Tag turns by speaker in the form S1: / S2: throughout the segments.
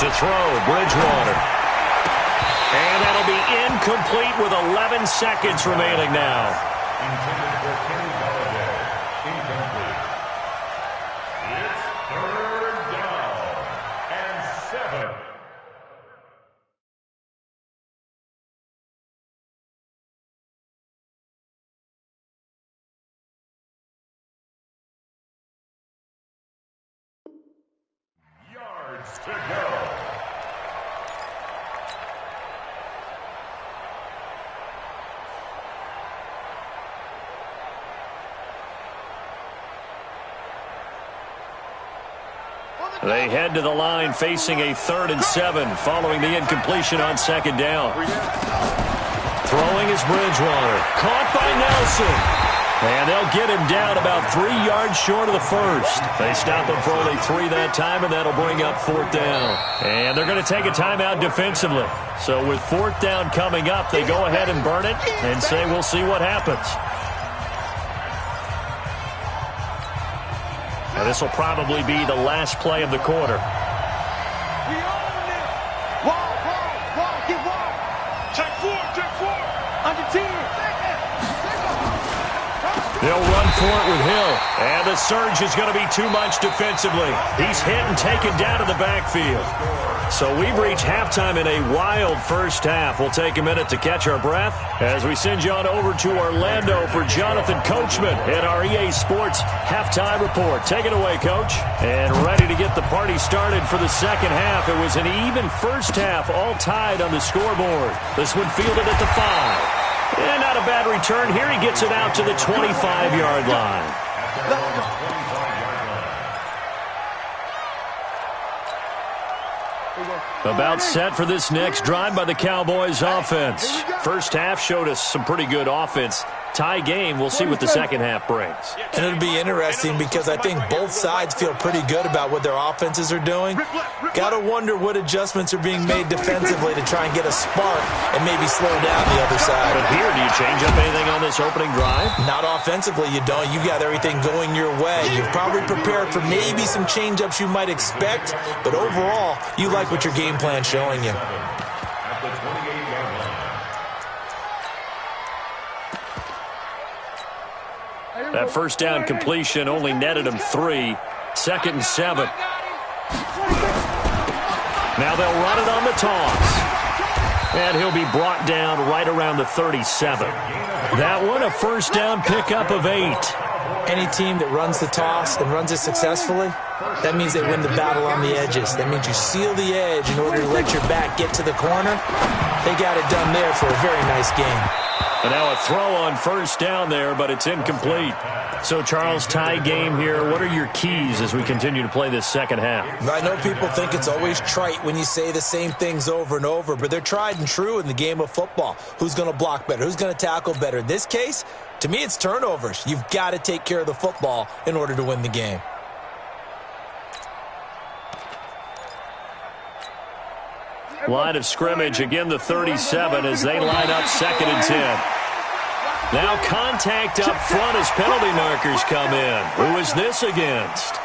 S1: To throw, Bridgewater. And that'll be incomplete with 11 seconds remaining now.
S2: Intended for Kenny Golladay. Incomplete. It's 3rd down and 7. Yards to go.
S1: They head to the line facing a 3rd and 7 following the incompletion on 2nd down. Throwing is Bridgewater. Caught by Nelson. And they'll get him down about 3 yards short of the first. They stop him for only 3 that time, and that'll bring up 4th down. And they're going to take a timeout defensively. So with 4th down coming up, they go ahead and burn it and say we'll see what happens. Now, this will probably be the last play of the quarter.
S3: We own it. Wall, get wall. Check 4. Under 10.
S1: They'll run for it with Hill. And the surge is going to be too much defensively. He's hit and taken down to the backfield. So we've reached halftime in a wild first half. We'll take a minute to catch our breath as we send you on over to Orlando for Jonathan Coachman at our EA Sports Halftime Report. Take it away, Coach. And ready to get the party started for the second half. It was an even first half, all tied on the scoreboard. This one fielded at the 5. And not a bad return here. He gets it out to the 25-yard line. About set for this next drive by the Cowboys offense. First half showed us some pretty good offense. Tie game. We'll see what the second half brings.
S4: And it'll be interesting because I think both sides feel pretty good about what their offenses are doing. Got to wonder what adjustments are being made defensively to try and get a spark and maybe slow down the other side.
S1: But here, do you change up anything on this opening drive?
S4: Not offensively, you don't. You got everything going your way. You've probably prepared for maybe some change-ups you might expect, but overall, you like what your game plan's showing you.
S2: At the 28-yard line.
S1: That first down completion only netted him 3. 2nd and 7. Now they'll run it on the toss. And he'll be brought down right around the 37. That one, a first down pickup of 8.
S4: Any team that runs the toss and runs it successfully, that means they win the battle on the edges. That means you seal the edge in order to let your back get to the corner. They got it done there for a very nice game.
S1: And now a throw on first down there, but it's incomplete. So, Charles, tie game here. What are your keys as we continue to play this second half?
S4: I know people think it's always trite when you say the same things over and over, but they're tried and true in the game of football. Who's going to block better? Who's going to tackle better? In this case, to me, it's turnovers. You've got to take care of the football in order to win the game.
S1: Line of scrimmage, again the 37 as they line up 2nd and 10. Now contact up front as penalty markers come in. Who is this against?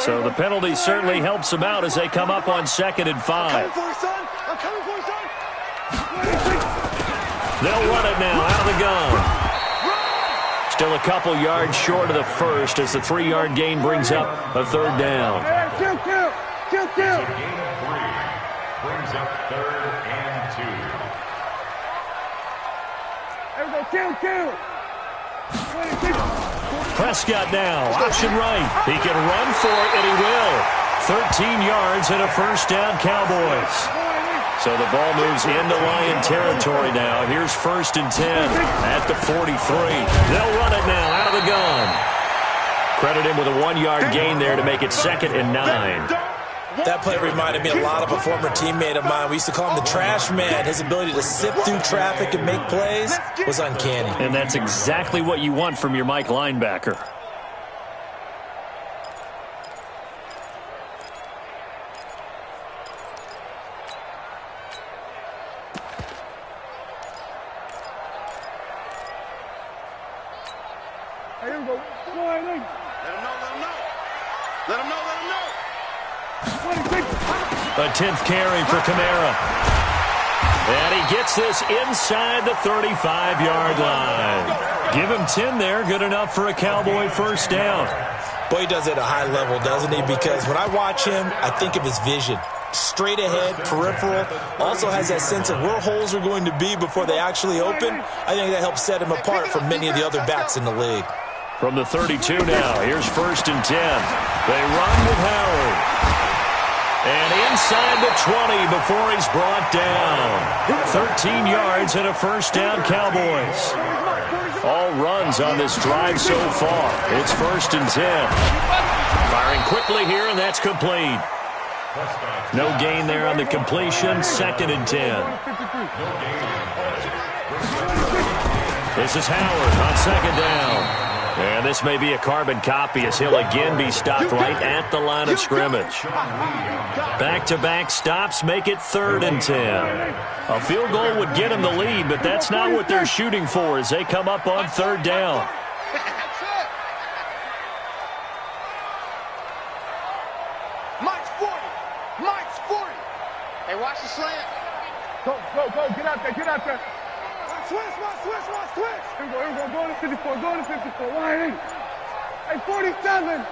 S1: So the penalty certainly helps them out as they come up on 2nd and 5. They'll run it now out of the gun. Still a couple yards short of the first as the 3-yard gain brings up a 3rd down.
S2: It's a gain of 3. Brings up 3rd and 2.
S1: Prescott now, option right. He can run for it, and he will. 13 yards and a first down, Cowboys. So the ball moves into Lion territory now. Here's 1st and 10 at the 43. They'll run it now out of the gun. Credit him with a 1-yard gain there to make it 2nd and 9.
S4: That play reminded me a lot of a former teammate of mine. We used to call him the trash man. His ability to sift through traffic and make plays was uncanny.
S1: And that's exactly what you want from your Mike linebacker.
S3: Here we go. Let him know. Let him know.
S1: A 10th carry for Kamara. And he gets this inside the 35-yard line. Give him 10 there. Good enough for a Cowboy first down.
S4: Boy, he does it at a high level, doesn't he? Because when I watch him, I think of his vision. Straight ahead, peripheral. Also has that sense of where holes are going to be before they actually open. I think that helps set him apart from many of the other backs in the league.
S1: From the 32 now, here's 1st and 10. They run with Howard. And inside the 20 before he's brought down. 13 yards and a first down, Cowboys. All runs on this drive so far. It's 1st and 10. Firing quickly here, and that's complete. No gain there on the completion. 2nd and 10. This is Howard on 2nd down. And this may be a carbon copy as he'll again be stopped right at the line of scrimmage. Back-to-back stops make it 3rd and 10. A field goal would get him the lead, but that's not what they're shooting for as they come up on 3rd down.
S3: Mike's 40. Mike's 40. Hey, watch the slant. Go. Get out there. Switch. Here we go. Go to 54. Why? Hey, 47.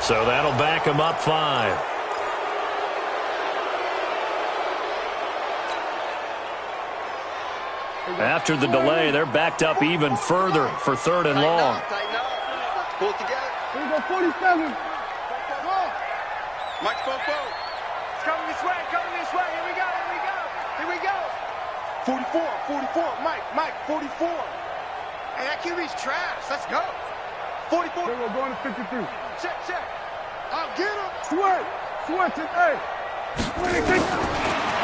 S1: So that'll back him up 5. After the delay, they're backed up even further for 3rd and long.
S3: Pull it together. Here we go, 47. Mike's go. It's coming this way. Here we go. 44. Mike, 44. Hey, that QB's trash. Let's go. 44. We're going to 53. Check. I'll get him. Switch it. Hey.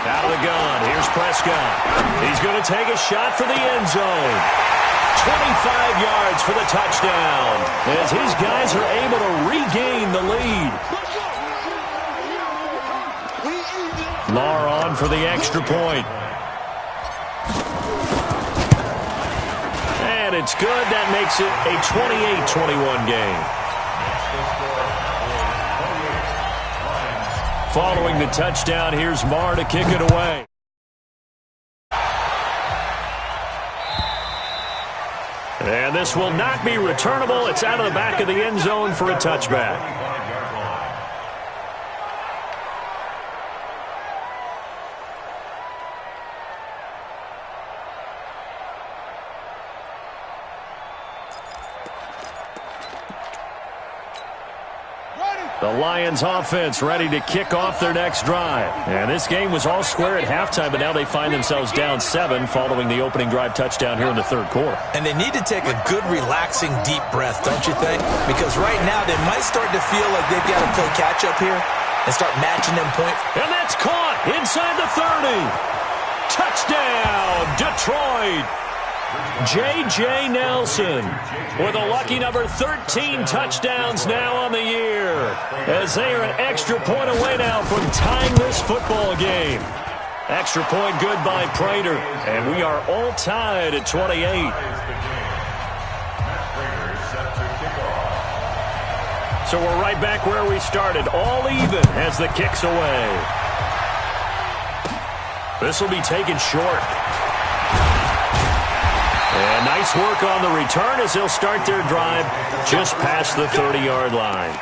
S1: Out of the gun. Here's Prescott. He's going to take a shot for the end zone. 25 yards for the touchdown as his guys are able to regain the lead. Lar on for the extra point. And it's good. That makes it a 28-21 game. Following the touchdown, here's Marr to kick it away. And this will not be returnable. It's out of the back of the end zone for a touchback. The Lions offense ready to kick off their next drive. And this game was all square at halftime, but now they find themselves down 7 following the opening drive touchdown here in the 3rd quarter.
S4: And they need to take a good, relaxing, deep breath, don't you think? Because right now they might start to feel like they've got to play catch-up here and start matching them points.
S1: And that's caught inside the 30. Touchdown, Detroit. J.J. Nelson with a lucky number 13 touchdowns now on the year as they are an extra point away now from tying this football game. Extra point good by Prater, and we are all tied at 28. So we're right back where we started, all even as the kick's away. This will be taken short. And nice work on the return as they'll start their drive just past the 30-yard line.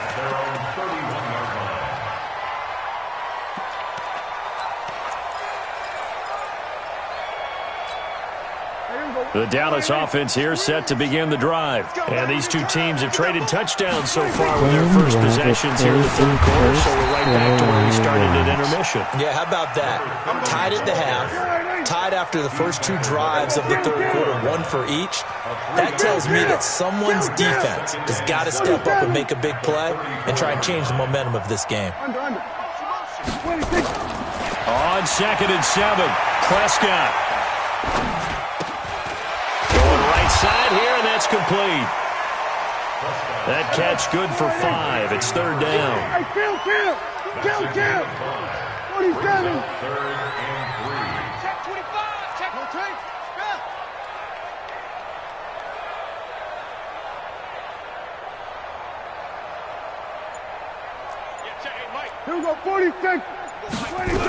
S1: The Dallas offense here set to begin the drive. And these two teams have traded touchdowns so far with their first possessions here in the 3rd quarter, so we're right back to where we started at intermission.
S4: Yeah, how about that? Tied at the half, tied after the first 2 drives of the 3rd quarter, 1 for each. That tells me that someone's defense has got to step up and make a big play and try and change the momentum of this game.
S1: On 2nd and 7, Prescott. Side here, and that's complete. That catch good for 5. It's 3rd down.
S3: Hey, kill. 47. Check 25. Check. Rotate. Yeah. Here we go, 46. 26.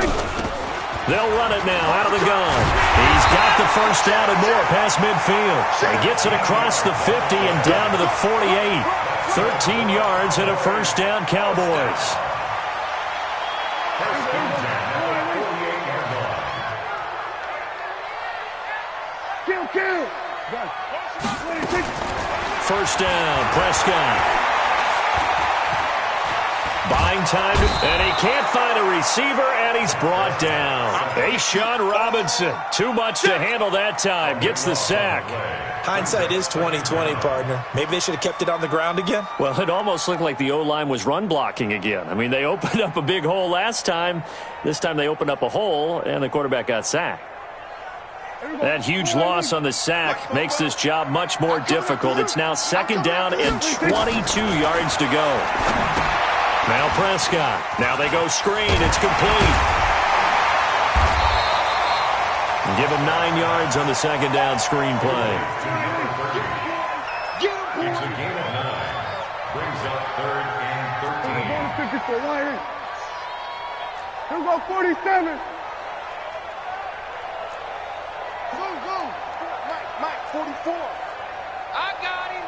S1: They'll run it now out of the gun. He's got the first down and more past midfield. He gets it across the 50 and down to the 48. 13 yards and a first down, Cowboys.
S3: Kill.
S1: First down, Prescott. Buying time, and he can't find a receiver, and he's brought down. Sean Robinson, too much to handle that time, gets the sack.
S4: Hindsight is 20/20, partner. Maybe they should have kept it on the ground again.
S1: Well, it almost looked like the O-line was run blocking again. I mean, they opened up a big hole last time. This time they opened up a hole, and the quarterback got sacked. That huge loss on the sack makes this job much more difficult. It's now second down and 22 yards to go. Now Prescott. Now they go screen. It's complete. Give him 9 yards on the second down screen play.
S2: It's a gain of 9. Brings up 3rd and 13.
S3: Here we go, 47. Go. Mike, 44. I got him.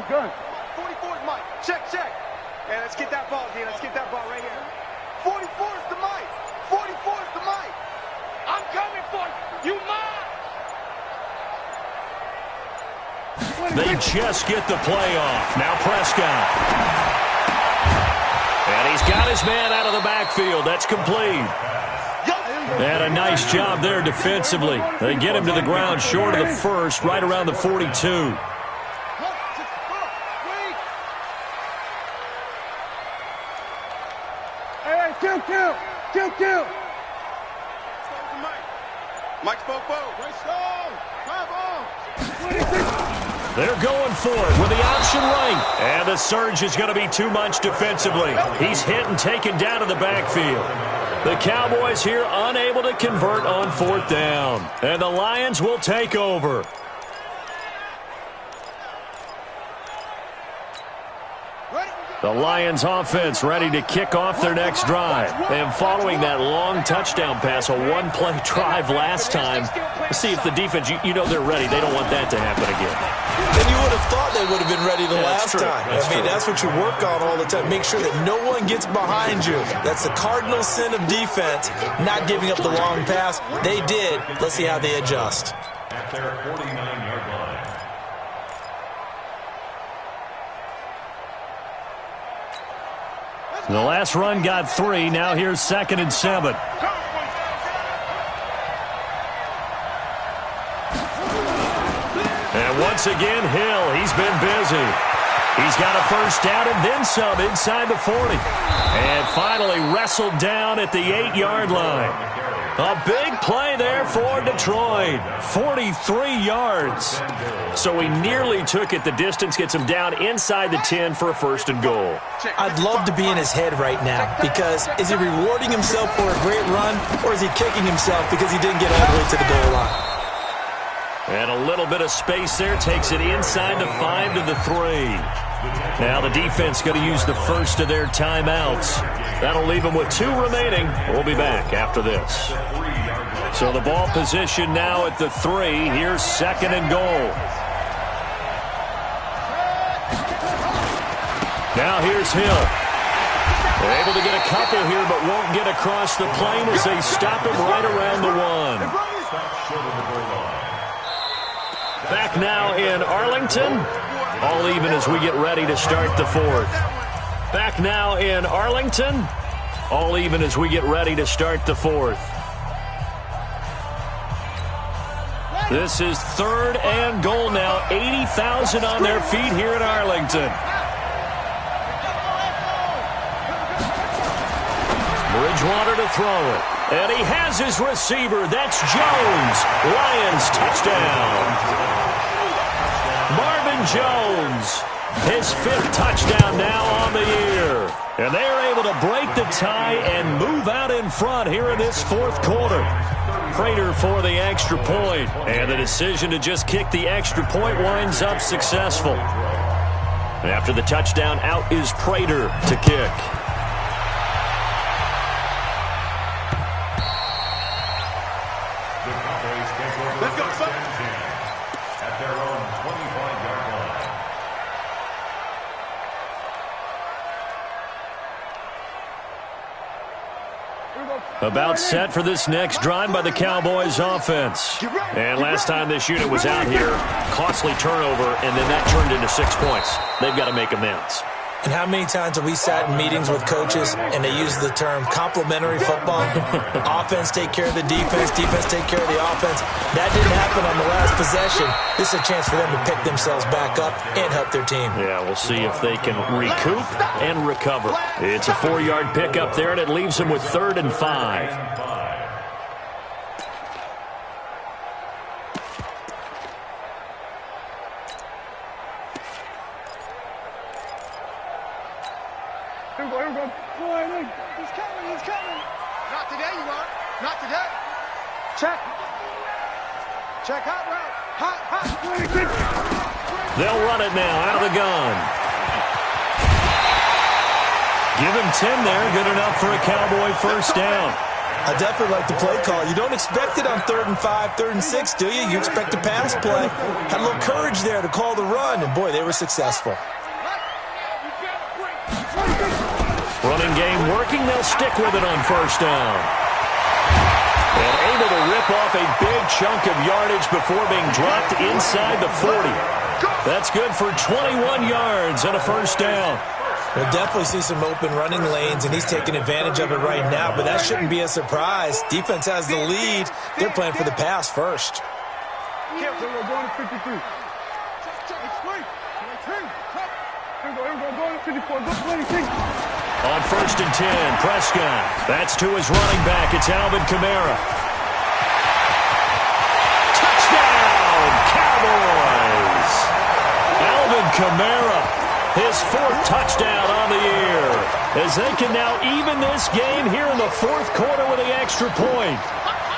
S3: Gun. 44 is Mike. Check. Hey, let's get that ball, D. Let's get that ball right here. 44 is the Mike. 44 is the Mike. I'm coming for you. You mine.
S1: They just get the play off. Now Prescott. And he's got his man out of the backfield. That's complete. And a nice job there defensively. They get him to the ground short of the first, right around the 42.
S3: Kill. Mike spoke both.
S1: They're going for it with the option right. And the surge is going to be too much defensively. He's hit and taken down to the backfield. The Cowboys here unable to convert on 4th down. And the Lions will take over. The Lions offense ready to kick off their next drive. And following that long touchdown pass, a one-play drive last time, see if the defense, you know they're ready. They don't want that to happen again.
S4: Then you would have thought they would have been ready the last time. That's what you work on all the time. Make sure that no one gets behind you. That's the cardinal sin of defense, not giving up the long pass. They did. Let's see how they adjust.
S2: At their 49-yard line.
S1: The last run got 3. Now here's 2nd and 7. And once again, Hill, he's been busy. He's got a first down and then some inside the 40. And finally wrestled down at the 8-yard line. A big play there for Detroit. 43 yards. So he nearly took it the distance, gets him down inside the 10 for a 1st and goal.
S4: I'd love to be in his head right now because is he rewarding himself for a great run or is he kicking himself because he didn't get all the way to the goal line?
S1: And a little bit of space there takes it inside the 5 to the 3. Now the defense going to use the first of their timeouts. That'll leave them with 2 remaining. We'll be back after this. So the ball position now at the 3. Here's 2nd and goal. Now here's Hill. They're able to get a couple here, but won't get across the plane as they stop him right around the 1. Back now in Arlington. All even as we get ready to start the 4th. Back now in Arlington. All even as we get ready to start the 4th. This is 3rd and goal now. 80,000 on their feet here in Arlington. Bridgewater to throw it. And he has his receiver. That's Jones. Lions touchdown. Marvin Jones, his 5th touchdown now on the year. And they are able to break the tie and move out in front here in this fourth quarter. Prater for the extra point. And the decision to just kick the extra point winds up successful. After the touchdown, out is Prater to kick.
S3: Let's go, son.
S2: At their own 25-yard line.
S1: About set for this next drive by the Cowboys offense. And last time this unit was out here, costly turnover, and then that turned into 6 points. They've got to make amends.
S4: And how many times have we sat in meetings with coaches and they use the term complementary football? Offense take care of the defense, defense take care of the offense. That didn't happen on the last possession. This is a chance for them to pick themselves back up and help their team.
S1: Yeah, we'll see if they can recoup and recover. It's a 4-yard pickup there, and it leaves them with 3rd and 5.
S3: He's coming. Not today, you are. Not today. Check. Check hot route. Hot.
S1: They'll run it now out of the gun. Give him 10 there. Good enough for a Cowboy first down.
S4: I definitely like the play call. You don't expect it on 3rd and 5, 3rd and 6, do you? You expect a pass play. Had a little courage there to call the run, and boy, they were successful.
S1: Running game working. They'll stick with it on first down. And able to rip off a big chunk of yardage before being dropped inside the 40. That's good for 21 yards and a first down.
S4: We'll definitely see some open running lanes, and he's taking advantage of it right now, but that shouldn't be a surprise. Defense has the lead. They're playing for the pass first.
S3: Careful, we're going to 52.
S1: On 1st and 10, Prescott. That's to his running back. It's Alvin Kamara. Touchdown, Cowboys! Alvin Kamara, his 4th touchdown on the year, as they can now even this game here in the 4th quarter with the extra point.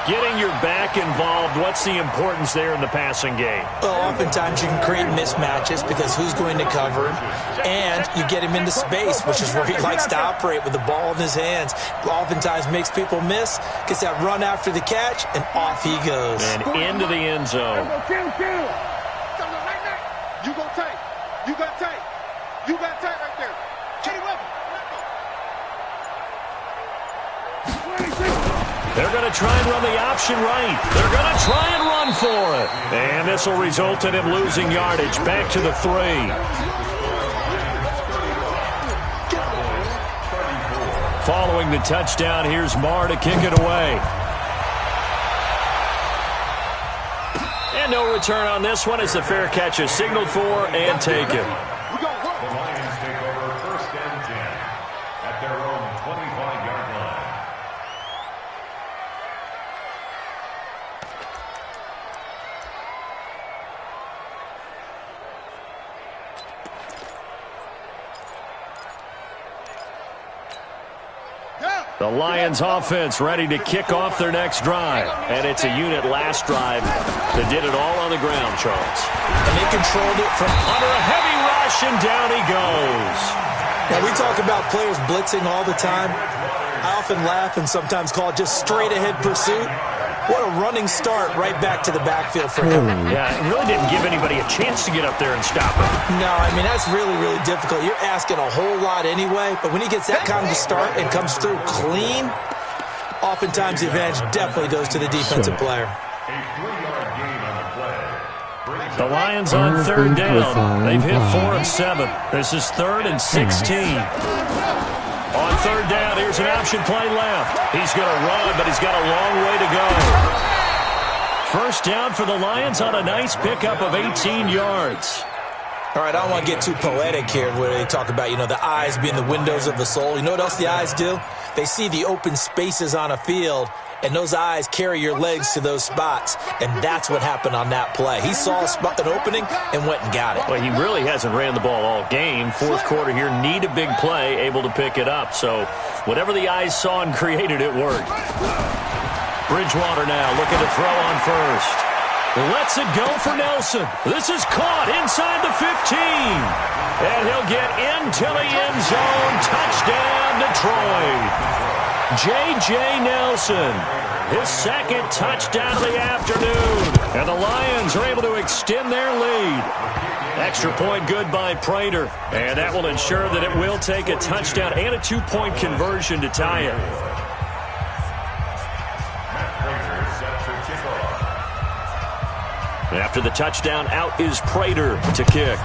S1: Getting your back involved, what's the importance there in the passing game?
S4: Well, oftentimes you can create mismatches because who's going to cover him, and you get him into space, which is where he likes to operate with the ball in his hands. Oftentimes makes people miss, gets that run after the catch, and off he goes.
S1: And into the end zone.
S3: You go tight. You got tight. You got tight right there. Kenny Weber.
S1: They're going to try and run the option right. They're going to try and run for it. And this will result in him losing yardage back to the 3. Following the touchdown, here's Marr to kick it away. And no return on this one as the fair catch is signaled for and taken.
S2: The Lions take over 1st and 10 at their own 25-yard line.
S1: The Lions offense ready to kick off their next drive. And it's a unit last drive that did it all on the ground, Charles.
S4: And they controlled it from
S1: Under a heavy rush, and down he goes.
S4: Now, we talk about players blitzing all the time. I often laugh and sometimes call it just straight-ahead pursuit. What a running start right back to the backfield for him.
S1: Yeah, it really didn't give anybody a chance to get up there and stop him.
S4: No, I mean, that's really, really difficult. You're asking a whole lot anyway, but when he gets that kind of a start and comes through clean, oftentimes the advantage definitely goes to the defensive player.
S2: A 3-yard gain on the play.
S1: The Lions on 3rd down. They've hit 4 of 7. This is 3rd and 16. On 3rd down, here's an option play left. He's going to run, but he's got a long way to go. First down for the Lions on a nice pickup of 18 yards.
S4: All right, I don't want to get too poetic here where they talk about, the eyes being the windows of the soul. You know what else the eyes do? They see the open spaces on a field, and those eyes carry your legs to those spots, and that's what happened on that play. He saw an opening and went and got it.
S1: Well, he really hasn't ran the ball all game. Fourth quarter here, need a big play, able to pick it up. So whatever the eyes saw and created, it worked. Bridgewater now looking to throw on first. Lets it go for Nelson. This is caught inside the 15. And he'll get into the end zone. Touchdown, Detroit. J.J. Nelson, his second touchdown of the afternoon. And the Lions are able to extend their lead. Extra point good by Prater. And that will ensure that it will take a touchdown and a two-point conversion to tie it. After the touchdown, out is Prater to kick.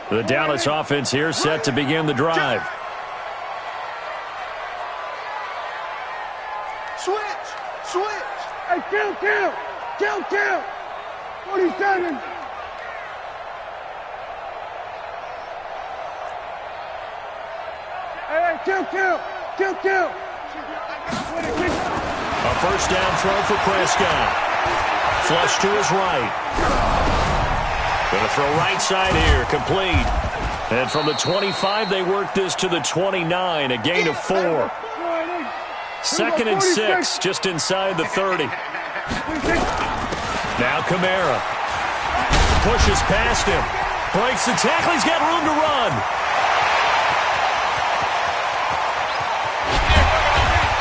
S1: The Dallas offense here set to begin the drive.
S3: Switch! Hey, kill! 47! Hey, kill!
S1: A first down throw for Prescott. Flush to his right. Going to throw right side here, complete. And from the 25, they work this to the 29, a gain of 4. Second and 6, just inside the 30. Now Kamara. Pushes past him. Breaks the tackle. He's got room to run.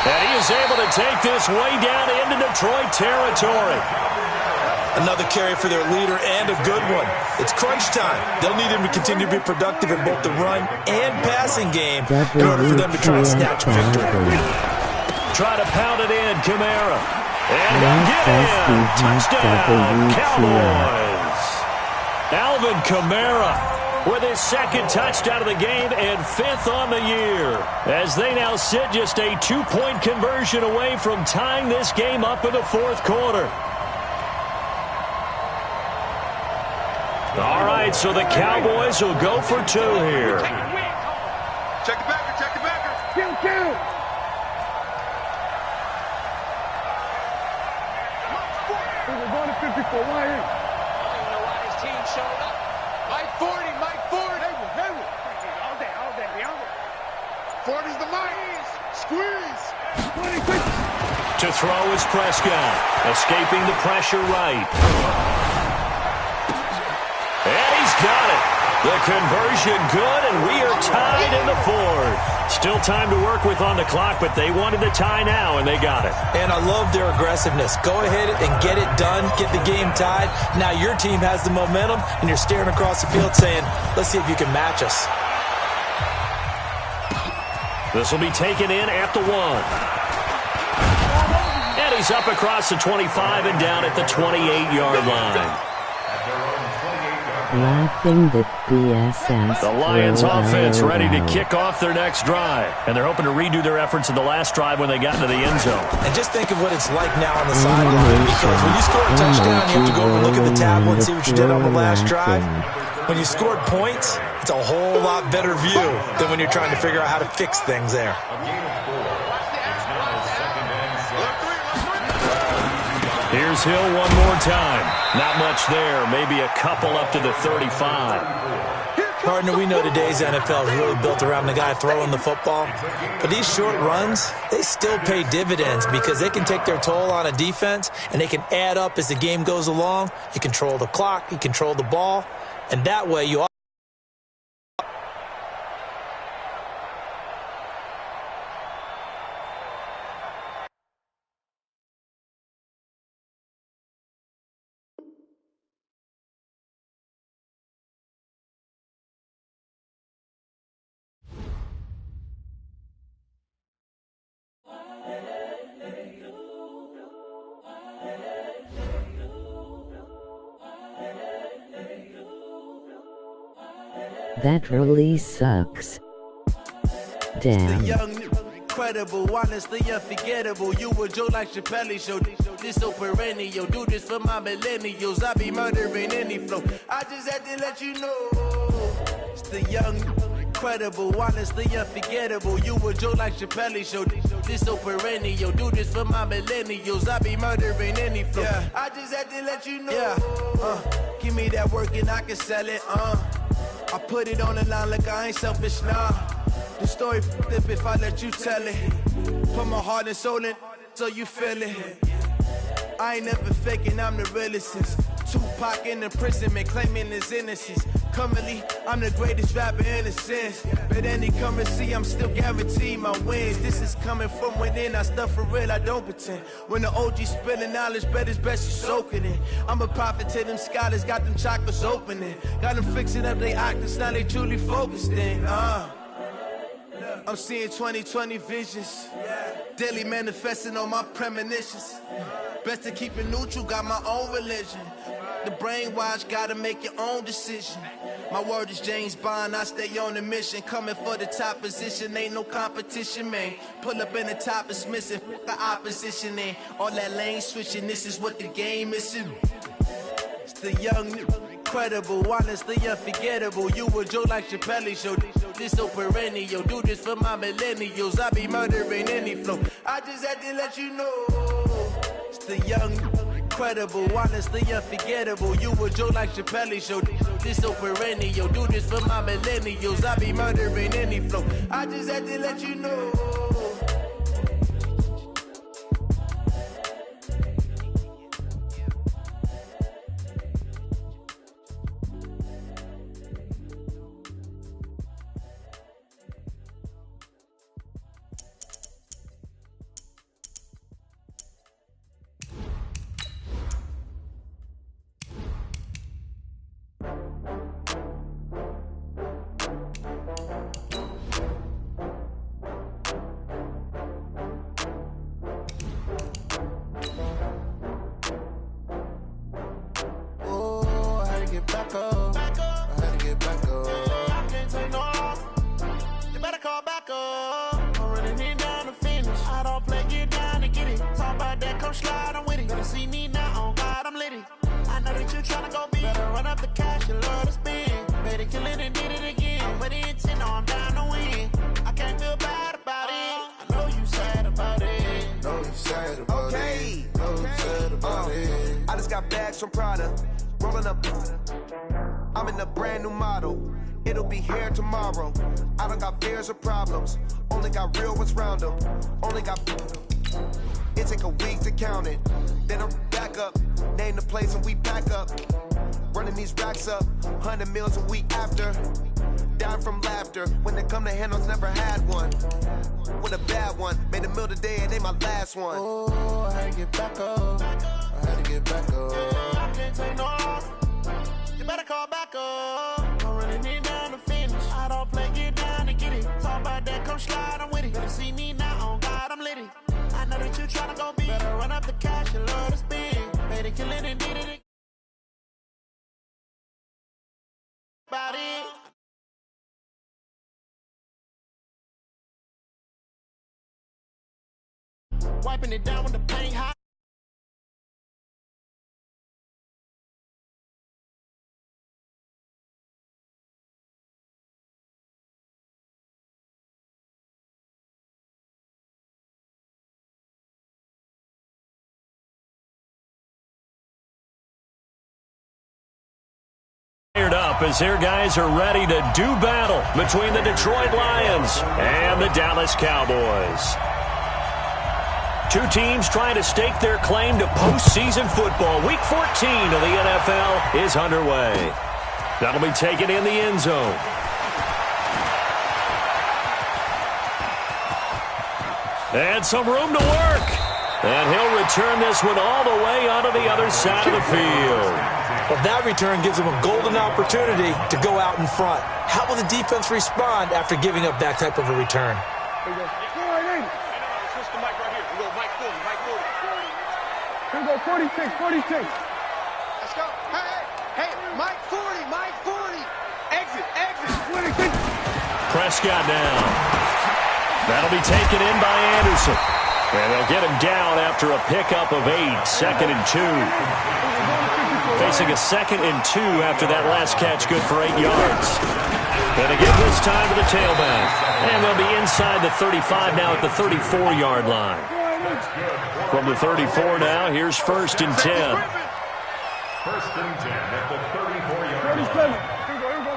S1: And he is able to take this way down into Detroit territory.
S4: Another carry for their leader and a good one. It's crunch time. They'll need him to continue to be productive in both the run and passing game in order for them to try and snatch a victory.
S1: Try to pound it in, Kamara. And he'll get in. Touchdown, Cowboys. Alvin Kamara with his second touchdown of the game and fifth on the year, as they now sit just a two-point conversion away from tying this game up in the fourth quarter. All right, so the Cowboys will go for two here.
S3: Check the backer. Kill. We're going to 54. Why? I don't even know why his team showed up. Mike Ford. Hey. All day. 40's the Mike. Squeeze.
S1: To throw is Prescott, escaping the pressure right. And he's got it. The conversion good, and we are tied in the fourth. Still time to work with on the clock, but they wanted the tie now, and they got it.
S4: And I love their aggressiveness. Go ahead and get it done, get the game tied. Now your team has the momentum, and you're staring across the field saying, let's see if you can match us.
S1: This will be taken in at the 1. And he's up across the 25 and down at the 28-yard line.
S5: Laughing the BSS.
S1: The Lions offense ready to kick off their next drive. And they're hoping to redo their efforts in the last drive when they got into the end zone.
S4: And just think of what it's like now on the sideline. Because when you score a touchdown, you have to go over and look at the tablet and see what you did on the last drive. When you scored points, it's a whole lot better view than when you're trying to figure out how to fix things there.
S1: Here's Hill one more time. Not much there. Maybe a couple up to the 35.
S4: Partner, we know today's NFL is really built around the guy throwing the football. But these short runs, they still pay dividends because they can take their toll on a defense, and they can add up as the game goes along. You control the clock, you control the ball, and that way you
S5: That really sucks. Damn.
S6: Incredible, honestly unforgettable. You a Joe like Chappelle show. This so perennial. Do this for my millennials. I be murdering any flow. I just had to let you know. It's the young, incredible, honestly unforgettable. You a Joe like Chappelle show. This so perennial. Do this for my millennials. I be murdering any flow. Yeah. I just had to let you know. Yeah. Give me that work and I can sell it. I put it on the line like I ain't selfish, nah. The story flip if I let you tell it. Put my heart and soul in so you feel it. I ain't never faking, I'm the realest since Tupac in imprisonment, claiming his innocence. Currently, I'm the greatest rapper in a sense. But any currency, I'm still guaranteed my wins. This is coming from within, I stuff for real, I don't pretend. When the OG spilling knowledge, bet it's best you soak it in. I'm a prophet to them scholars, got them chakras opening. Got them fixing up they octaves, now they truly focused in. I'm seeing 2020 visions. Daily manifesting on my premonitions. Best to keep it neutral, got my own religion. The brainwash, gotta make your own decision. My word is James Bond, I stay on the mission. Coming for the top position, ain't no competition, man. Pull up in the top, it's missing, the opposition in. All that lane switching, this is what the game is in. It's the young, incredible, honestly unforgettable. You a Joe like Chappelle show. This so perennial. Do this for my millennials. I be murdering any flow. I just had to let you know. It's the young, incredible, honestly unforgettable. You a Joe like Chappelle show. This so perennial. Do this for my millennials. I be murdering any flow. I just had to let you know.
S7: From Prada, rolling up. I'm in a brand new model. It'll be here tomorrow. I don't got fears or problems. Only got real ones round them. Only got. It take a week to count it. Then I'm back up. Name the place and we pack up. Running these racks up. 100 meals a week after. Dying from laughter. When they come to handles, never had one. With a bad one. Made a meal today and they my last one.
S6: Oh, I had to get back up. I had to get back up. I can't take no loss. You better call back up. I'm running it down to finish. I don't play, get down to get it. Talk about that, come slide, I'm with it. Better see me now, on God, I'm litty. I know that you tryna go big. Better run up the cash, you love to spin. Made it, kill it, and did it. About it. Wiping it down with the paint hot.
S1: Up as their guys are ready to do battle between the Detroit Lions and the Dallas Cowboys. Two teams trying to stake their claim to postseason football. Week 14 of the NFL is underway. That'll be taken in the end zone. And some room to work. And he'll return this one all the way onto the other side of the field.
S4: Well, that return gives them a golden opportunity to go out in front. How will the defense respond after giving up that type of a return?
S3: Here we go. Switch the mic right here. We go Mike 40, Mike 40. Here we go, 46, 46. Let's go. Hey, Mike 40, Mike 40. Exit, exit.
S1: Prescott down. That'll be taken in by Anderson. And they'll get him down after a pickup of 8, 2nd and 2. Facing a 2nd and 2 after that last catch, good for 8 yards. And again this time to the tailback. And they'll be inside the 35 now at the 34-yard line. From the 34 now, here's 1st and 10.
S2: 1st and 10 at the 34-yard line.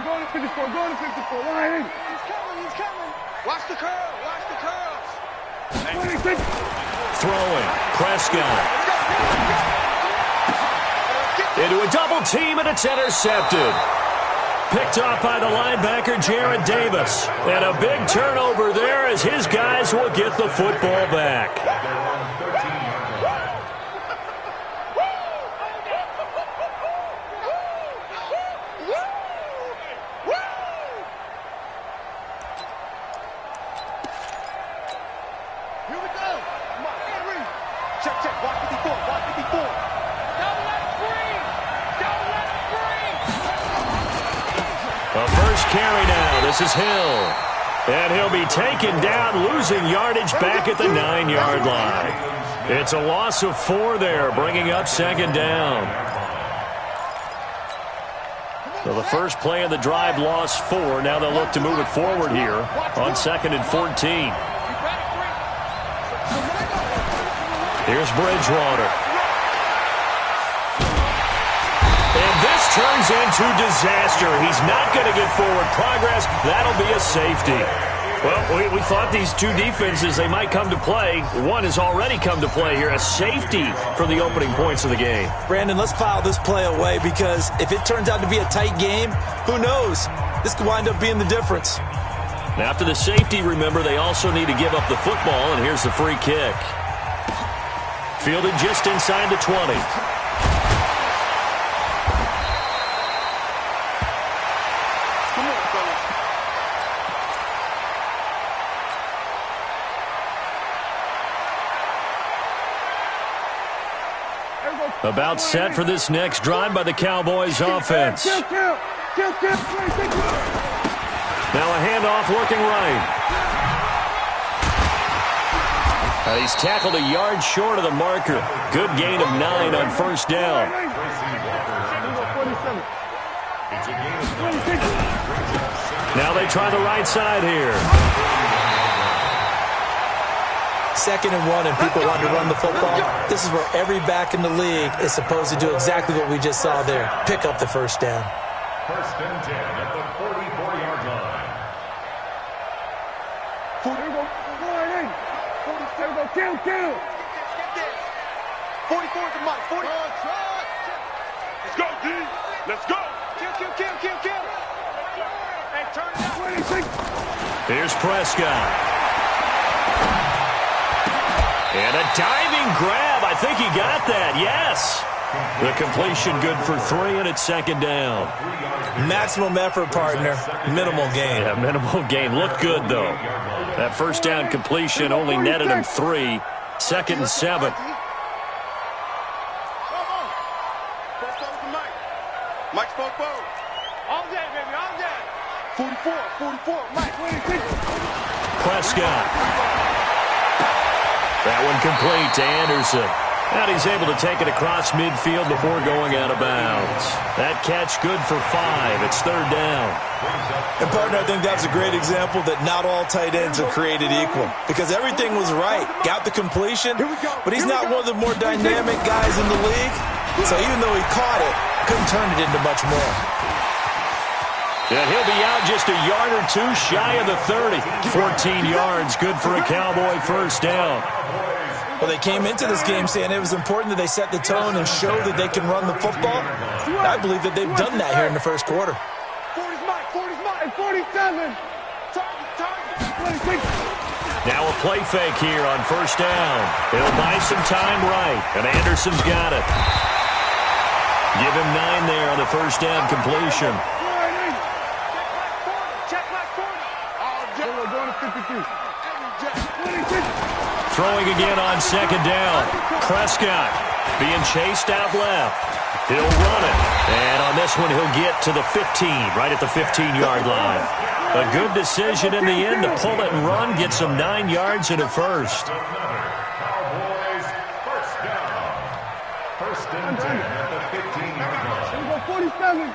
S3: Go to 54, go to 54. Line in. He's coming. Watch the curl, watch the curls.
S1: Throwing, Prescott. Into a double team, and it's intercepted. Picked off by the linebacker, Jared Davis. And a big turnover there as his guys will get the football back.
S3: Here we go. Come on, Henry. Check, check. Watch 54, watch 54. Don't let it free. Don't let it free.
S1: The first carry now. This is Hill. And he'll be taken down, losing yardage back at the 9-yard line. It's a loss of 4 there, bringing up 2nd down. So the first play of the drive lost 4. Now they'll look to move it forward here on 2nd and 14. Here's Bridgewater. And this turns into disaster. He's not going to get forward progress. That'll be a safety. Well, we thought these two defenses, they might come to play. One has already come to play here. A safety for the opening points of the game.
S4: Brandon, let's file this play away because if it turns out to be a tight game, who knows? This could wind up being the difference.
S1: After the safety, remember, they also need to give up the football, and here's the free kick. Fielded just inside the 20. About set for this next drive by the Cowboys offense. Now a handoff looking right. And he's tackled a yard short of the marker. Good gain of 9 on 1st down. Now they try the right side here.
S4: 2nd and 1 and people want to run the football. This is where every back in the league is supposed to do exactly what we just saw there. Pick up the 1st down.
S2: 1st and 10 at the 44-yard line.
S3: 44 to Mike. 40. Let's go, D. Let's go. Kill. Hey, turn it out.
S1: Here's Prescott. And a diving grab. I think he got that. Yes. The completion good for 3, and it's 2nd down.
S4: Maximum effort, partner. Minimal gain.
S1: Yeah, minimal gain. Looked good, though. That 1st down completion only netted him 3. 2nd and 7.
S3: Mike spoke forward. All day, baby, all day. 44, Mike.
S1: Prescott. That one complete to Anderson. And he's able to take it across midfield before going out of bounds. That catch good for 5. It's 3rd down.
S4: And, partner, I think that's a great example that not all tight ends are created equal. Because everything was right. Got the completion, but he's not one of the more dynamic guys in the league. So even though he caught it, couldn't turn it into much more.
S1: And he'll be out just a yard or 2 shy of the 30. 14 yards, good for a Cowboy 1st down.
S4: Well, they came into this game saying it was important that they set the tone and show that they can run the football. I believe that they've done that here in the 1st quarter.
S3: 40's Mike, 47. Target.
S1: Now a play fake here on 1st down. He'll buy some time right, and Anderson's got it. Give him 9 there on the 1st down completion.
S3: Check my 40. All jet. We're going to 52.
S1: Throwing again on second down. Prescott being chased out left. He'll run it. And on this one, he'll get to the 15, right at the 15-yard line. A good decision in the end to pull it and run, get some 9 yards and a first.
S2: Cowboys first down. First and 10 at the 15-yard line.
S3: 47.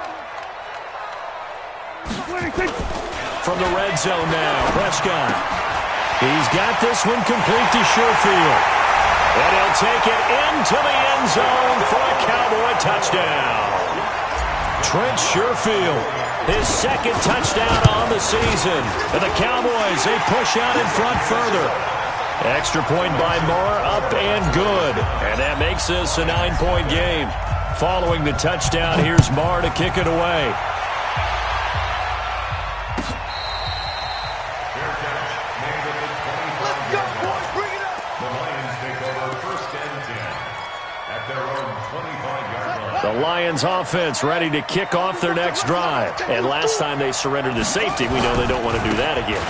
S1: From the red zone now, Prescott. He's got this one complete to Sherfield. And he'll take it into the end zone for a Cowboy touchdown. Trent Sherfield, his second touchdown on the season. And the Cowboys, they push out in front further. Extra point by Moore, up and good. And that makes this a 9-point game. Following the touchdown, here's Moore to kick it away. The Lions offense ready to kick off their next drive. And last time they surrendered to safety, we know they don't want to do that again.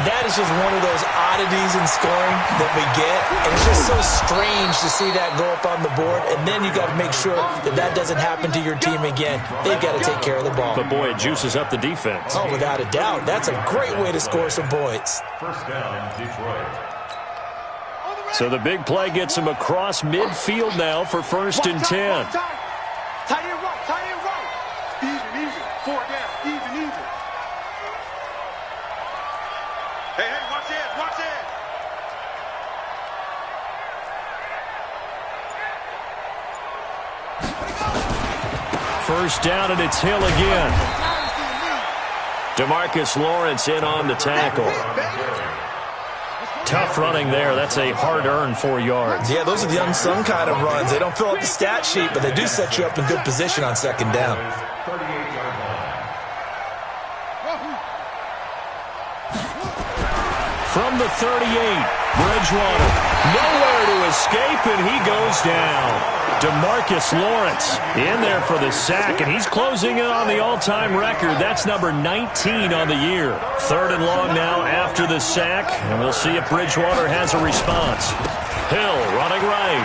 S4: That is just one of those oddities in scoring that we get. And it's just so strange to see that go up on the board. And then you got to make sure that that doesn't happen to your team again. They've got to take care of the ball.
S1: But, boy, it juices up the defense.
S4: Oh, without a doubt. That's a great way to score some points.
S2: First down, Detroit.
S1: So the big play gets him across midfield now for first and 10.
S3: Tight end right, tight end right. Easy. 4 down, easy. Hey, watch it.
S1: First down, and it's Hill again. DeMarcus Lawrence in on the tackle. Tough running there. That's a hard-earned 4 yards.
S4: Yeah, those are the unsung kind of runs. They don't fill out the stat sheet, but they do set you up in good position on second down.
S2: 38-yard line.
S1: From the 38, Bridgewater. Nowhere to escape, and he goes down. DeMarcus Lawrence in there for the sack, and he's closing in on the all-time record. That's number 19 on the year. Third and long now after the sack, and we'll see if Bridgewater has a response. Hill running right.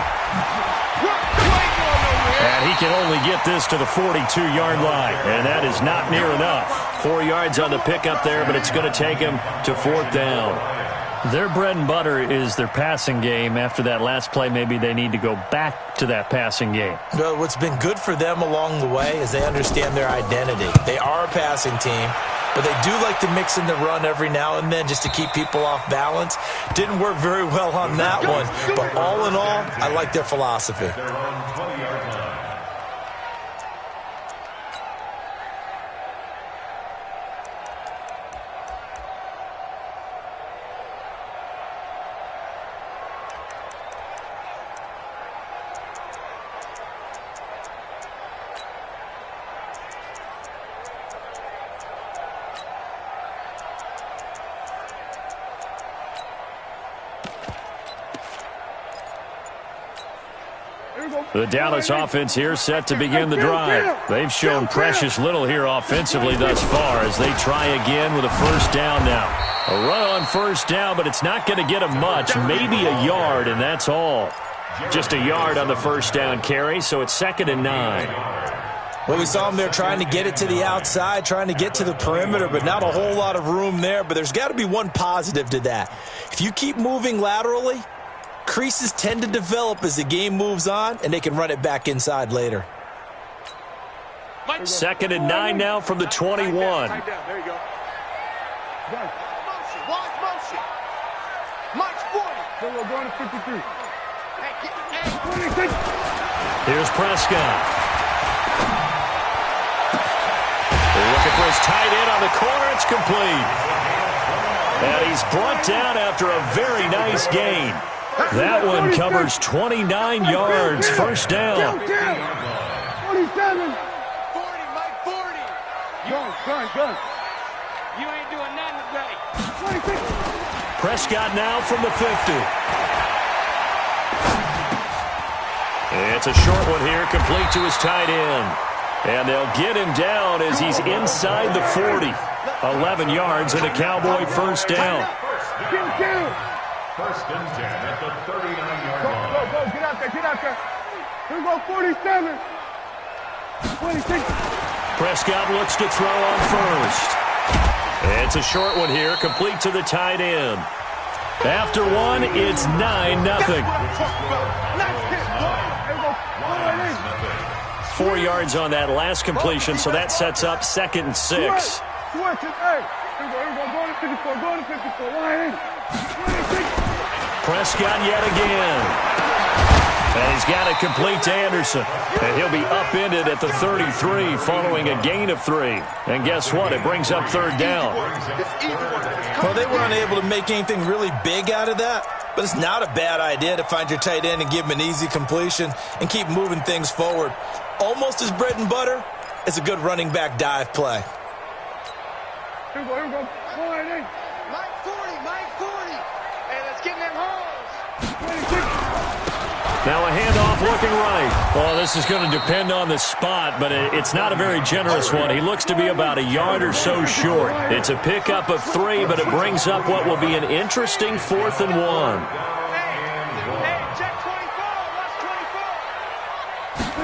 S1: And he can only get this to the 42-yard line, and that is not near enough. 4 yards on the pickup there, but it's going to take him to fourth down. Their bread and butter is their passing game. After that last play, maybe they need to go back to that passing game.
S4: Well, what's been good for them along the way is they understand their identity. They are a passing team, but they do like to mix in the run every now and then just to keep people off balance. Didn't work very well on that one, but all in all, I like their philosophy.
S2: They're on 20-yard line.
S1: The Dallas offense here set to begin the drive. They've shown precious little here offensively thus far as they try again with a first down now. A run on first down, but it's not going to get them much. Maybe a yard, and that's all. Just a yard on the first down carry, so it's 2nd and 9.
S4: Well, we saw them there trying to get it to the outside, trying to get to the perimeter, but not a whole lot of room there. But there's got to be one positive to that. If you keep moving laterally, creases tend to develop as the game moves on, and they can run it back inside later.
S1: 2nd and 9 now from the 21.
S3: There you go. Motion. Mike's 40. So we're going to 53.
S1: Here's Prescott. They're looking for his tight end on the corner. It's complete. And he's brought down after a very nice gain. That one covers 29 yards. First down.
S3: 47. 40, Mike, 40. Gun. You ain't doing nothing today. 26.
S1: Prescott now from the 50. It's a short one here, complete to his tight end. And they'll get him down as he's inside the 40. 11 yards and a Cowboy first down.
S2: First and 10 at the 39-yard
S3: Go,
S2: line.
S3: go, go. Get out there, get out there. Here we go, 47. 26.
S1: Prescott looks to throw on first. It's a short one here, complete to the tight end. After one, it's 9-0.
S3: That's what I'm talking about. Nice hit, boy. Here we go. Right in.
S1: 4 yards on that last completion, so that sets up 2nd and 6.
S3: Switch it, hey. Here we go. Go to 54, go to 54. Line in. 26.
S1: Prescott yet again. And he's got it complete to Anderson. And he'll be upended at the 33 following a gain of 3. And guess what? It brings up 3rd down.
S4: Well, they were unable to make anything really big out of that. But it's not a bad idea to find your tight end and give him an easy completion and keep moving things forward. Almost as bread and butter as a good running back dive play.
S3: Here we go, here we go. Line in.
S8: Mike 40. Hey, let's get in them holes.
S3: 26.
S1: Now a handoff looking right. Well, this is going to depend on the spot, but it's not a very generous one. He looks to be about a yard or so short. It's a pickup of 3, but it brings up what will be an interesting 4th and 1.
S8: Hey, check 24. Watch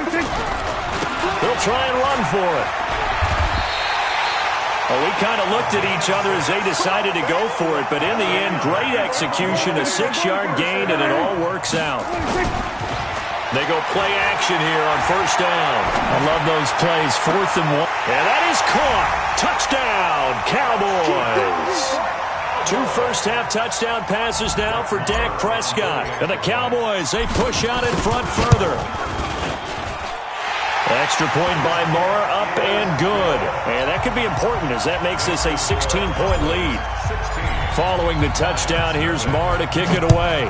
S8: 24.
S1: They'll try and run for it. Well, we kind of looked at each other as they decided to go for it, but in the end, great execution, a 6-yard gain, and it all works out. They go play action here on 1st down. I love those plays, 4th and 1. And that is caught. Touchdown, Cowboys. 2 first-half touchdown passes now for Dak Prescott. And the Cowboys, they push out in front further. Extra point by Moore, up and good. And that could be important as that makes this a 16-point lead. Following the touchdown, here's Moore to kick it away.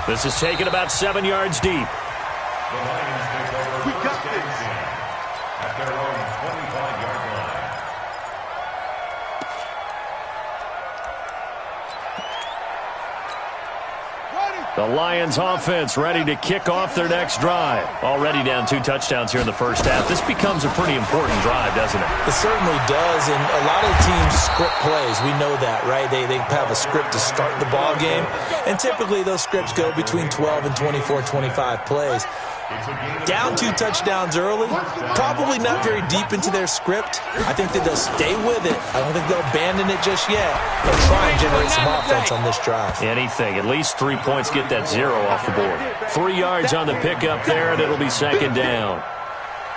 S1: This is taken about 7 yards deep.
S2: The Lions take over
S3: We got
S2: first and 10 at their own 25-yard line.
S1: The Lions offense ready to kick off their next drive. Already down 2 touchdowns here in the first half. This becomes a pretty important drive, doesn't it?
S4: It certainly does, and a lot of teams script plays. We know that, right? They have a script to start the ball game, and typically those scripts go between 12 and 24, 25 plays. Down 2 touchdowns early, probably not very deep into their script. I think that they'll stay with it. I don't think they'll abandon it just yet. They'll try and generate some offense on this drive.
S1: Anything. At least 3 points, get that 0 off the board. 3 yards on the pickup there, and it'll be 2nd down.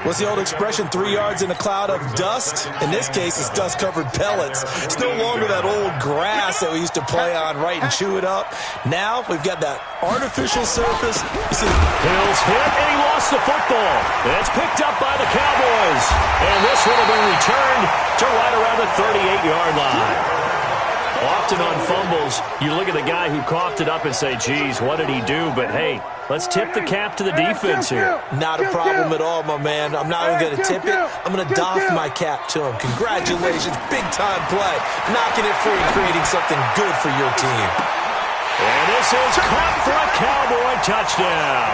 S4: What's the old expression, 3 yards in a cloud of dust? In this case, it's dust-covered pellets. It's no longer that old grass that we used to play on, right, and chew it up. Now we've got that artificial surface. You see,
S1: Hill's hit, and he lost the football. It's picked up by the Cowboys. And this would have been returned to right around the 38-yard line. Often on fumbles, you look at the guy who coughed it up and say, geez, what did he do? But, hey, let's tip the cap to the defense here.
S4: not a problem at all, my man. I'm not even going to tip it. I'm going to doff my cap to him. Congratulations. Big-time play. Knocking it free and creating something good for your team.
S1: And this is caught for a Cowboy touchdown.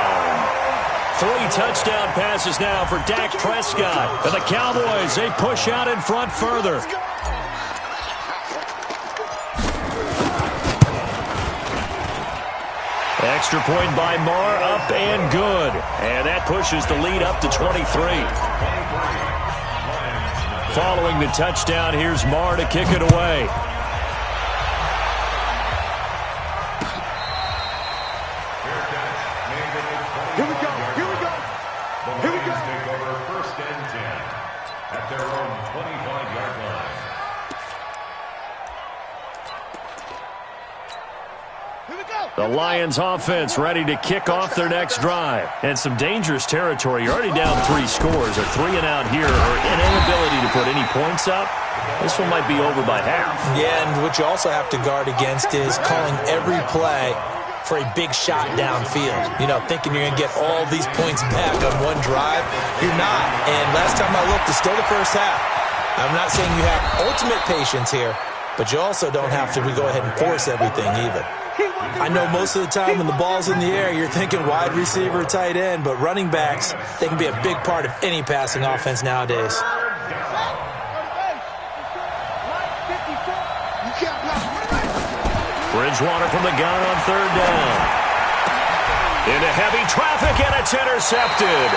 S1: 3 touchdown passes now for Dak Prescott. And the Cowboys, they push out in front further. Extra point by Moore, up and good. And that pushes the lead up to 23. Following the touchdown, here's Moore to kick it away.
S3: Here we go, here we go.
S2: The Lions take over 1st and 10 at their own 25-yard line.
S1: The Lions offense ready to kick off their next drive. And some dangerous territory. You're already down 3 scores. A 3 and out here, or an inability to put any points up. This one might be over by half.
S4: Yeah, and what you also have to guard against is calling every play for a big shot downfield. You know, thinking you're going to get all these points back on one drive. You're not. And last time I looked, it's still the first half. I'm not saying you have ultimate patience here, but you also don't have to go ahead and force everything either. I know most of the time when the ball's in the air, you're thinking wide receiver, tight end, but running backs, they can be a big part of any passing offense nowadays.
S1: Bridgewater from the gun on third down. Into heavy traffic, and it's intercepted.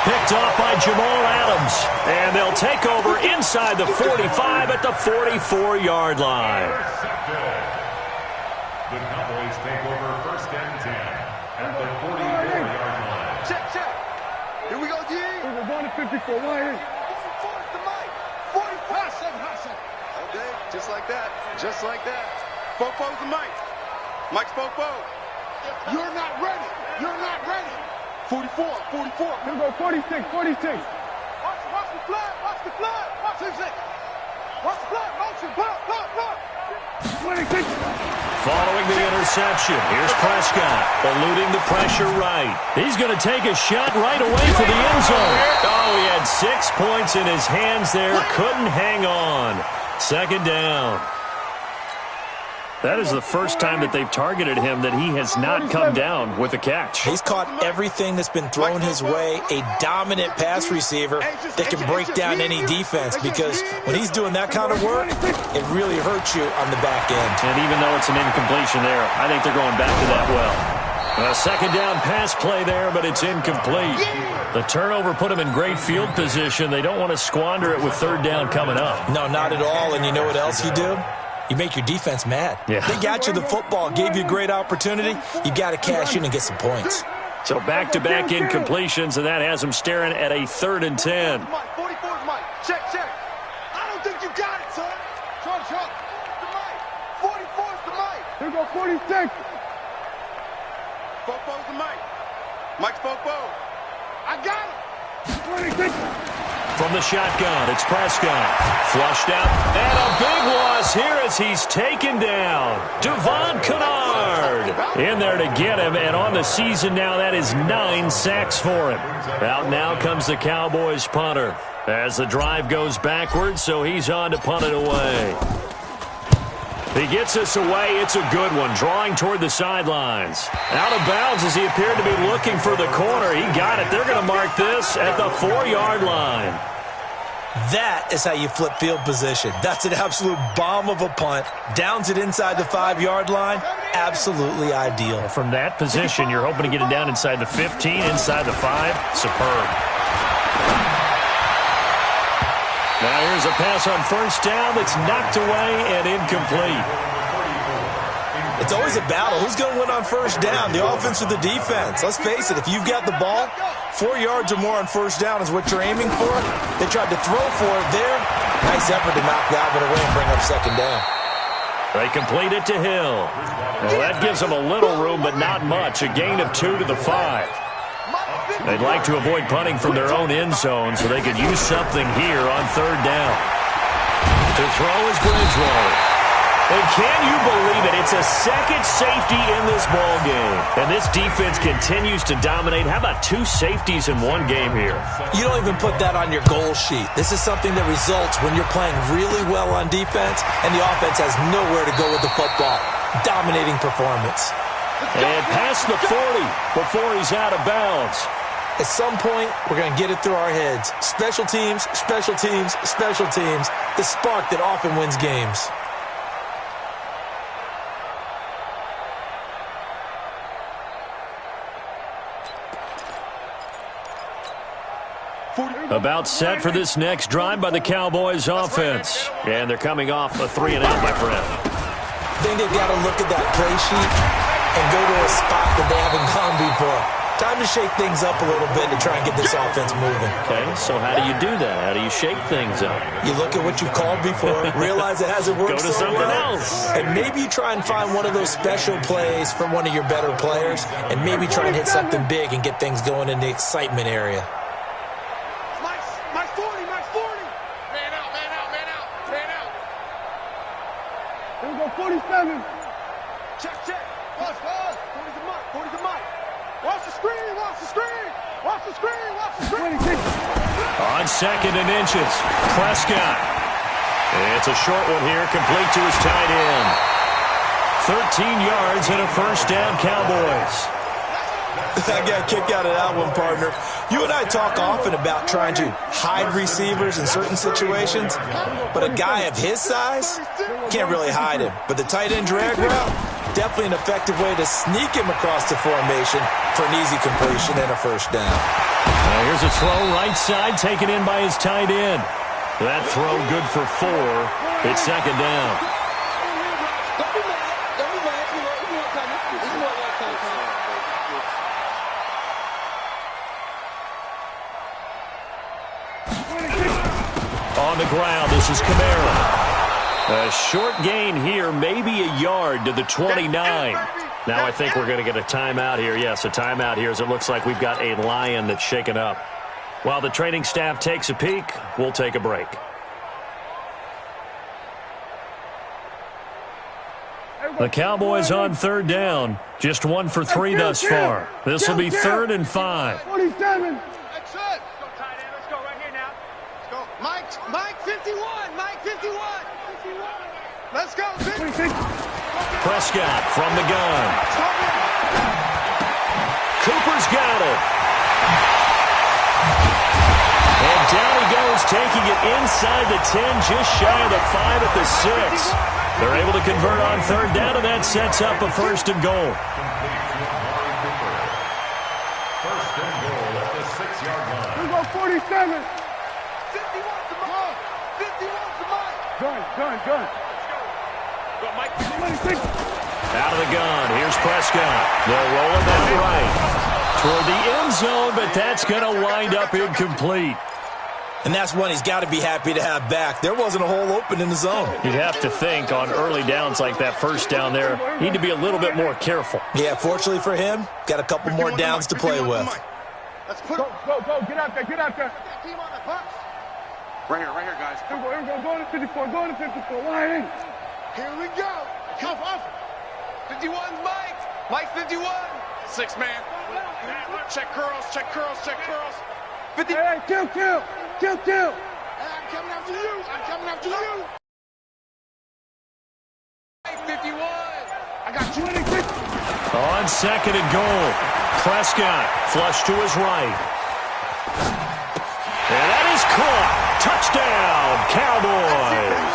S1: Picked off by Jamal Adams. And they'll take over inside the 45 at the 44-yard line.
S2: The Cowboys take over first and 10 at the 44-yard line.
S3: Check, check. Here we go, G.
S8: We're going to 54. Why is it?
S3: 44 the mic. 45. Hot second. Okay, just like that. Just like that. Fofo's the mic. Mike's Fofo. You're not ready. You're not ready. 44.
S8: We're going to go 46.
S3: Watch the flood. Watch the flood. Watch the flood. Watch the flood. Motion. Block.
S8: 26.
S1: Following the interception, here's Prescott, eluding the pressure right. He's going to take a shot right away for the end zone. Oh, he had 6 points in his hands there, couldn't hang on. Second down. That is the first time that they've targeted him that he has not come down with a catch.
S4: He's caught everything that's been thrown his way, a dominant pass receiver that can break down any defense, because when he's doing that kind of work, it really hurts you on the back end.
S1: And even though it's an incompletion there, I think they're going back to that well. A second down pass play there, but it's incomplete. The turnover put him in great field position. They don't want to squander it with third down coming up.
S4: No, not at all. And you know what else you do? You make your defense mad.
S1: Yeah.
S4: They got you the football, gave you a great opportunity. You got to cash in and get some points.
S1: So back-to-back incompletions, and that has him staring at a 3rd and 10.
S3: 44's Mike. Check. I don't think you got it, son. Truck. The mic. 44's the mic.
S8: Here we go 46.
S3: Fofo's the mic. Mike's Fofo. I got it.
S8: 26.
S1: From the shotgun, it's Prescott. Flushed out, and a big loss here as he's taken down. Devon Kennard in there to get him, and on the season now, that is 9 sacks for him. Out now comes the Cowboys punter as the drive goes backwards, so he's on to punt it away. He gets this away. It's a good one, drawing toward the sidelines. Out of bounds as he appeared to be looking for the corner. He got it. They're going to mark this at the 4-yard line.
S4: That is how you flip field position. That's an absolute bomb of a punt. Downs it inside the 5-yard line. Absolutely ideal.
S1: From that position, you're hoping to get it down inside the 15, inside the 5. Superb. Now here's a pass on first down that's knocked away and incomplete.
S4: It's always a battle. Who's going to win on first down, the offense or the defense? Let's face it, if you've got the ball, 4 yards or more on first down is what you're aiming for. They tried to throw for it there. Nice effort to knock that one away and bring up second down.
S1: They complete it to Hill. Well, that gives them a little room, but not much. A gain of 2 to the 5. They'd like to avoid punting from their own end zone so they could use something here on third down. To throw is Bridgewater. And can you believe it? It's a second safety in this ball game. And this defense continues to dominate. How about 2 safeties in one game here?
S4: You don't even put that on your goal sheet. This is something that results when you're playing really well on defense and the offense has nowhere to go with the football. Dominating performance.
S1: And past the 40 before he's out of bounds.
S4: At some point, we're going to get it through our heads. Special teams, special teams, special teams. The spark that often wins games.
S1: About set for this next drive by the Cowboys offense. And they're coming off a 3-and-out, my friend.
S4: I think they've got to look at that play sheet and go to a spot that they haven't gone before. Time to shake things up a little bit to try and get this offense moving.
S1: Okay, so how do you do that? How do you shake things up?
S4: You look at what you've called before, realize it hasn't worked
S1: Go to
S4: so
S1: something
S4: well,
S1: else.
S4: and maybe you try and find one of those special plays from one of your better players, and maybe try and hit something big and get things going in the excitement area.
S3: Mike's 40. Man out.
S8: Here we go 47.
S3: Check. Watch. 40's the mic. Watch the screen.
S8: 26.
S1: On 2nd and inches, Prescott. It's a short one here, complete to his tight end. 13 yards and a first down, Cowboys.
S4: I got a kick out of that one, partner. You and I talk often about trying to hide receivers in certain situations, but a guy of his size can't really hide him. But the tight end drag route, definitely an effective way to sneak him across the formation for an easy completion and a first down.
S1: Here's a throw right side taken in by his tight end. That throw good for 4. It's second down. On the ground, this is Kamara. A short gain here, maybe a yard to the 29. Now I think we're going to get a timeout here. Yes, a timeout here as it looks like we've got a lion that's shaken up. While the training staff takes a peek, we'll take a break. The Cowboys on third down. Just 1 for 3 thus far. This will be 3rd and 5.
S3: 47. That's it. Let's go, tight end. Let's go right here now. Let's go. Mike 51. Mike 51. Let's go.
S1: Prescott from the gun. Cooper's got it. And down he goes, taking it inside the 10, just shy of the 5 at the 6. They're able to convert on third down, and that sets up a 1st and goal.
S2: First and goal at the 6-yard line.
S3: We go 47. 51 to Mike. 51 to Mike. Gun. Go, Mike. 26.
S1: Out of the gun. Here's Prescott. They'll roll it down right toward the end zone, but that's going to wind up incomplete.
S4: And that's one he's got to be happy to have back. There wasn't a hole open in the zone.
S1: You'd have to think on early downs like that first down there, need to be a little bit more careful.
S4: Yeah, fortunately for him, got a couple more downs to play with.
S3: Let's put go. Get out there. Team on the box. Right here, guys. Here we go. Go to 54. Line in. Here we go. Come off. 51's Mike. Mike 51. 6 man. Check curls. 50. Hey, kill. Hey, I'm coming after you. 51. I got 26.
S1: On 2nd and goal, Prescott flush to his right. And that is caught. Touchdown, Cowboys.